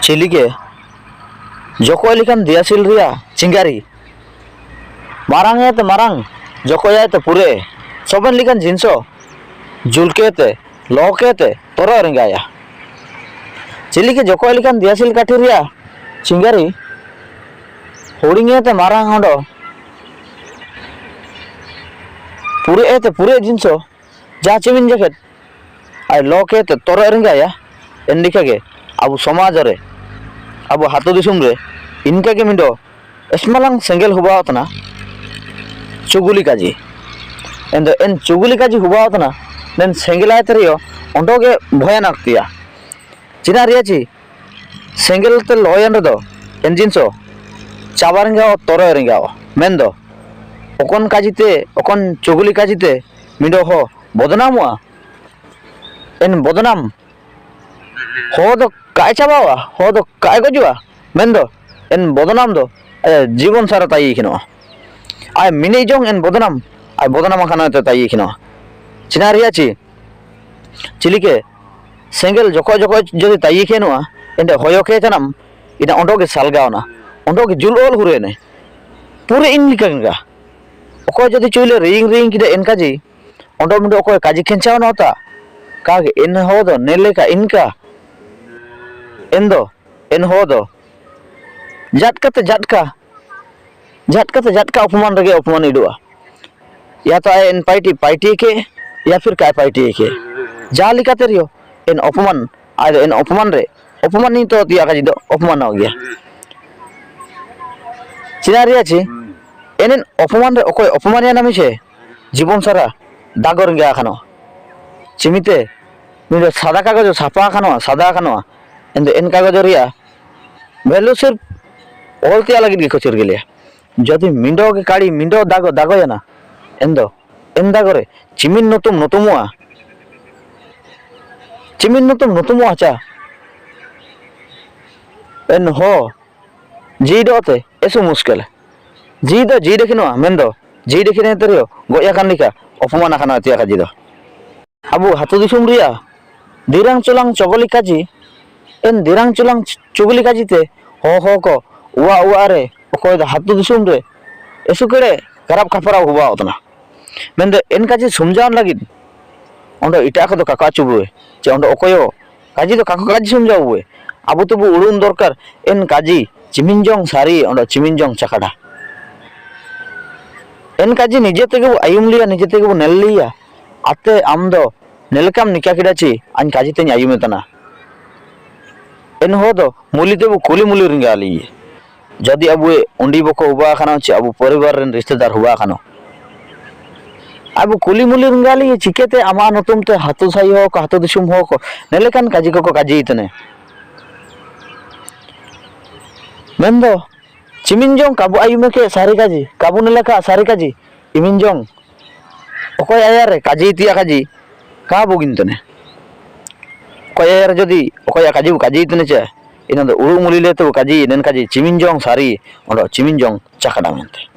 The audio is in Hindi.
चिलिके जको लेकिन दियासिल रिया चिंगारी मारांग है तो मारांग जको है तो पूरे सबन लेकिन जिनसो जुलके ते लोके ते तोरा रिंगाया चिलिके जको लेकिन दियासिल काठी रिया चिंगारी होड़िंगे ते मारांग होंडो पूरे जिनसो जा चिमिन जैकेट आई लोके ते तोरा रिंगाया एंडिका के अब समाज रे अब हाथो दिसुम रे इनका के मिंडो एस्मालांग सेंगेल हुबावतना चुगुली काजी एन चुगुली काजी हुबावतना नेन सेंगेलाय तरियो ओंडो के भयानक तिया चिना रियाची सेंगेल ते लॉयन रे दो एंजिन सो चाबारंगा तोरे रिंगा मेन दो ओकन काजीते ओकन चुगुली काजीते मिंडो हो बदनामुआ एन बदनाम हो दो काय चाबावा हो दो काय गजुआ मेन दो एन बदनाम दो जीवन सारा ताई खिनो आय मिनी जोंग एन बदनाम आय बदनाम खाना ते ताई खिनो चिना रियाची चिलिके सेंगेल जको जको जदि ताई खेनुआ एंडे होयोके तनम इना ओंडो के सालगावना ओंडो के जुल ओल हुरेने पूरे इन लिकंगा ओको जदि चुले रिंग रिंग किदे एन काजी ओंडो मिंडो ओको काजी खेंचाव नोता कागे इन हो दो नेले का इनका एन हो दो झटका अपमान रगे अपमान इडुआ या तो एन पाइटी के या फिर काय पाइटी के जा लिकाते रियो एन अपमान रे अपमान नहीं तो तिया काजी दो अपमान हो गया चिना रियाची एन अपमान रे ओकोय अपमान या नामी छे जीवन सारा दागोर गया खानो चिमिते मिले सादा कागज छापा खानो सादा खानो एन कागज रिया वैल्यू सिर्फ ओलतिया लगी के कोचर गेले जदि मिंडो के काड़ी मिंडो दागो ना एन दागोरे चिमिन नतुमुआ चा एन हो जी दोते एसु मुश्किल जी देखिनो मेन दो जी देखिने तरियो गोया कान लिका अपमान खाना तिया काजी दो अबु हातु दिसुम रिया दिरांग चुलांग चगली काजी एन दिरांग चुलांग चुगली काजीते हो को उवा रे ओकोय हातु दिसुम रे एसु केड़े खराब खपरा हुआ उतना मेन एन काजी समझावन लगिद ओंडो इटा को काका चुबुए जे ओंडो ओकोयो काजी दो काका काजी समझावुए आबु तबु उड़ुन दरकार एन काजी चिमिनजोंग सारी ओंडो चिमिनजोंग चकाडा एन काजी निजे तेगे आयुम लिया निजे तेगे नेल लिया आते आम दो नेलकाम निका किडाची आन काजी तेन आयुम तना एन हो दो मुली तेबु कुली रिंगा ली जदि अबुए उंडी बको हुआ खानो चे अबु परिवार रेन रिश्तेदार हुआ खानो अबु कुली मुली रिंगा ली चिकेते आमा नतुम ते हातु साई हो को हातु दिसुम हो को नेलेकान काजी को काजी इतने मेंदो चिमिनजोंग काबु आयुमे के सारी काजी काबु नेलेका सारी काजी इमिनजोंग ओकोय आयारे काजी तिया काजी का बुगिन तने ओकोय आयारे जदि ओकोय काजी तने चे इन उड़ू मुली ले तो काजी नेन काजी चिमिनजोंग सारी ओंडो चिमिनजोंग चकाडा मेंते।